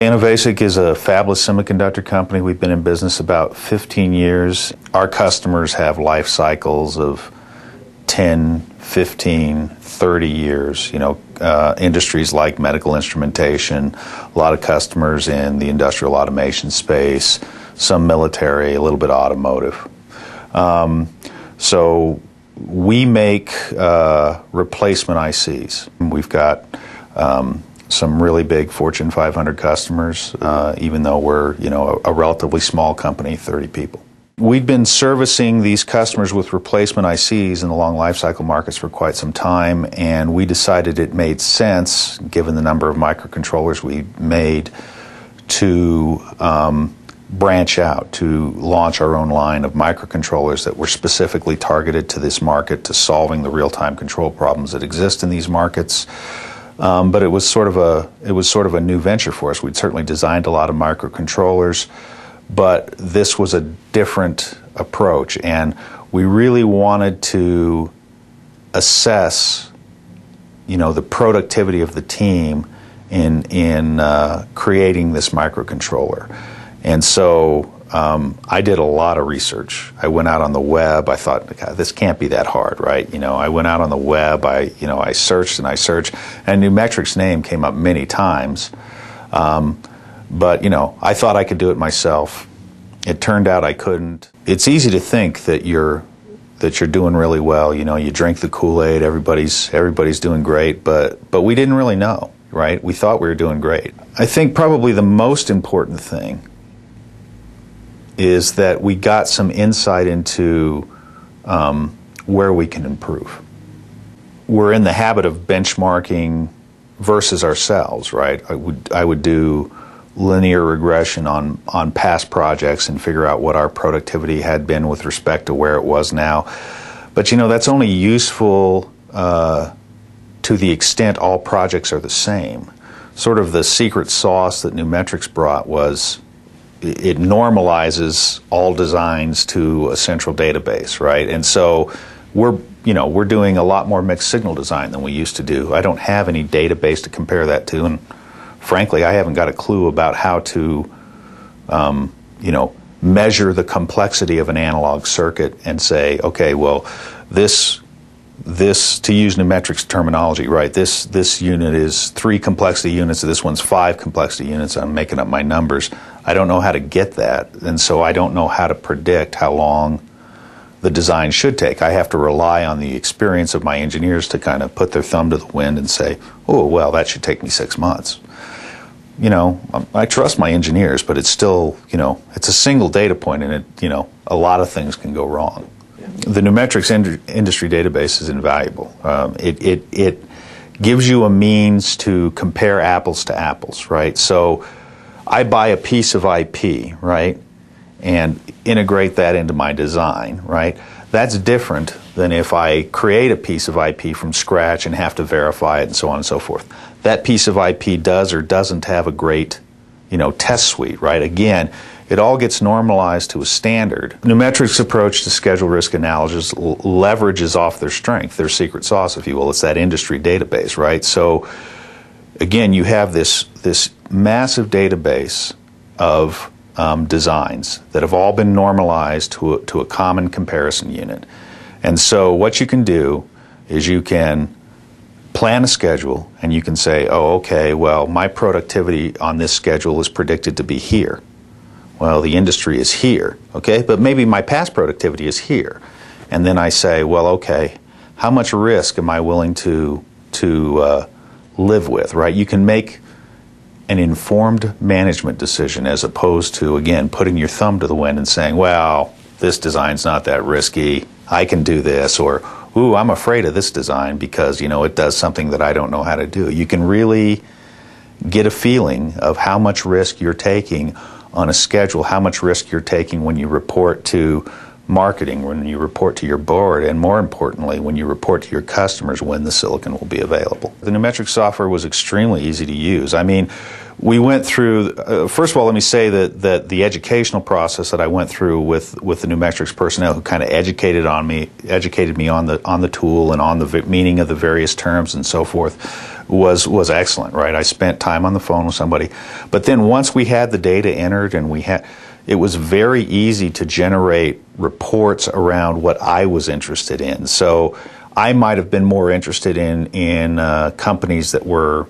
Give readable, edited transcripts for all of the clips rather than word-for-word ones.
Innovasic is a fabless semiconductor company. We've been in business about 15 years. Our customers have life cycles of 10, 15, 30 years. Industries like medical instrumentation, a lot of customers in the industrial automation space, some military, a little bit automotive. So we make replacement ICs. We've got some really big Fortune 500 customers, even though we're a relatively small company, 30 people. We've been servicing these customers with replacement ICs in the long lifecycle markets for quite some time, and we decided it made sense, given the number of microcontrollers we made, to branch out, to launch our own line of microcontrollers that were specifically targeted to this market, to solving the real-time control problems that exist in these markets. But it was sort of a new venture for us. We'd certainly designed a lot of microcontrollers, but this was a different approach, and we really wanted to assess, the productivity of the team in creating this microcontroller. And so I did a lot of research. I went out on the web. I thought, God, this can't be that hard, right? I went out on the web. I searched and I searched, and numetrics name came up many times. But I thought I could do it myself. It turned out I couldn't. It's easy to think that you're doing really well. You drink the Kool-Aid. Everybody's doing great, but we didn't really know, right? We thought we were doing great. I think probably the most important thing is that we got some insight into where we can improve. We're in the habit of benchmarking versus ourselves, right? I would do linear regression on past projects and figure out what our productivity had been with respect to where it was now. But that's only useful to the extent all projects are the same. Sort of the secret sauce that numetrics brought was it normalizes all designs to a central database, right? And so we're doing a lot more mixed signal design than we used to do. I don't have any database to compare that to, and frankly, I haven't got a clue about how to, measure the complexity of an analog circuit and say, okay, well, this to use numetrics terminology, right? This unit is 3 complexity units, this one's 5 complexity units. I'm making up my numbers. I don't know how to get that, and so I don't know how to predict how long the design should take. I have to rely on the experience of my engineers to kind of put their thumb to the wind and say, oh, well, that should take me 6 months. I trust my engineers, but it's still, it's a single data point, and a lot of things can go wrong. The numetrics industry database is invaluable. It gives you a means to compare apples to apples, right? So I buy a piece of IP, right, and integrate that into my design, right? That's different than if I create a piece of IP from scratch and have to verify it and so on and so forth. That piece of IP does or doesn't have a great, test suite, right? Again, it all gets normalized to a standard. Numetrics' approach to schedule risk analysis leverages off their strength, their secret sauce, if you will. It's that industry database, right? So, again, you have this massive database of designs that have all been normalized to a common comparison unit. And so what you can do is you can plan a schedule, and you can say, oh, okay, well, my productivity on this schedule is predicted to be here. Well, the industry is here, okay? But maybe my past productivity is here. And then I say, well, okay, how much risk am I willing to live with, right? You can make an informed management decision as opposed to, again, putting your thumb to the wind and saying, well, this design's not that risky, I can do this, or, ooh, I'm afraid of this design because, it does something that I don't know how to do. You can really get a feeling of how much risk you're taking on a schedule, how much risk you're taking when you report to marketing, when you report to your board, and more importantly, when you report to your customers when the silicon will be available. The numetrics software was extremely easy to use. I mean, we went through, first of all, let me say that the educational process that I went through with the numetrics personnel who kind of educated me on the tool and on the meaning of the various terms and so forth was excellent, right? I spent time on the phone with somebody. But then once we had the data entered and it was very easy to generate reports around what I was interested in. So I might have been more interested in companies that were,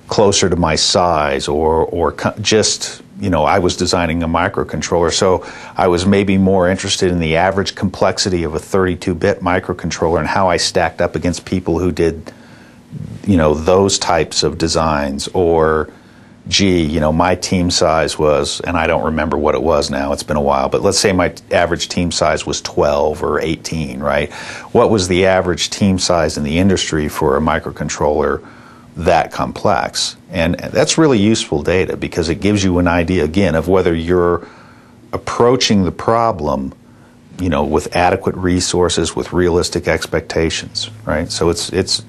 closer to my size, or just, I was designing a microcontroller, so I was maybe more interested in the average complexity of a 32-bit microcontroller and how I stacked up against people who did, those types of designs. Or, gee, my team size was, and I don't remember what it was now, it's been a while, but let's say my average team size was 12 or 18, right? What was the average team size in the industry for a microcontroller that complex? And that's really useful data, because it gives you an idea, again, of whether you're approaching the problem, with adequate resources, with realistic expectations, right? So it's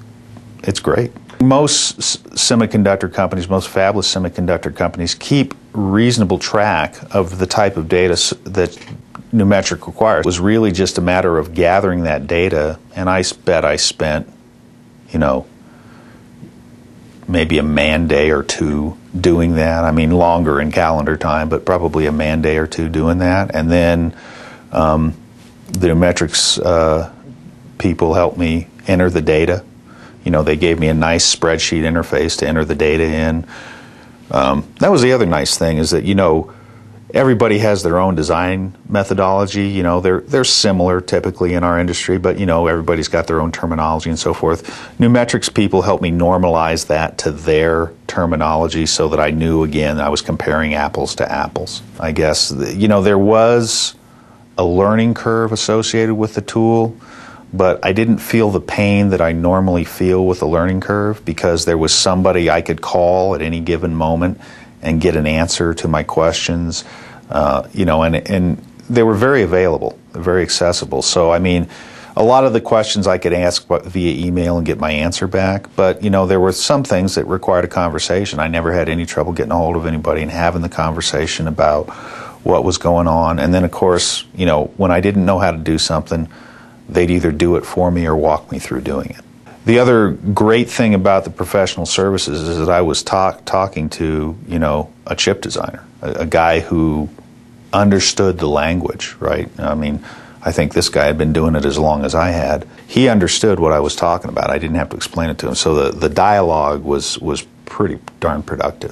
great. Most semiconductor companies, most fabless semiconductor companies, keep reasonable track of the type of data that Numetric requires. It was really just a matter of gathering that data, and I bet I spent, maybe a man-day or two doing that. I mean, longer in calendar time, but probably a man-day or two doing that. And then the Numetrics people helped me enter the data. They gave me a nice spreadsheet interface to enter the data in. That was the other nice thing, is that, everybody has their own design methodology. They're similar typically in our industry, but, everybody's got their own terminology and so forth. Numetrics people helped me normalize that to their terminology so that I knew, again, I was comparing apples to apples. I guess, there was a learning curve associated with the tool, but I didn't feel the pain that I normally feel with a learning curve, because there was somebody I could call at any given moment and get an answer to my questions, and they were very available, very accessible. So, I mean, a lot of the questions I could ask via email and get my answer back, but, there were some things that required a conversation. I never had any trouble getting a hold of anybody and having the conversation about what was going on. And then, of course, when I didn't know how to do something, they'd either do it for me or walk me through doing it. The other great thing about the professional services is that I was talking to, a chip designer, a guy who understood the language, right? I mean, I think this guy had been doing it as long as I had. He understood what I was talking about. I didn't have to explain it to him. So the dialogue was pretty darn productive.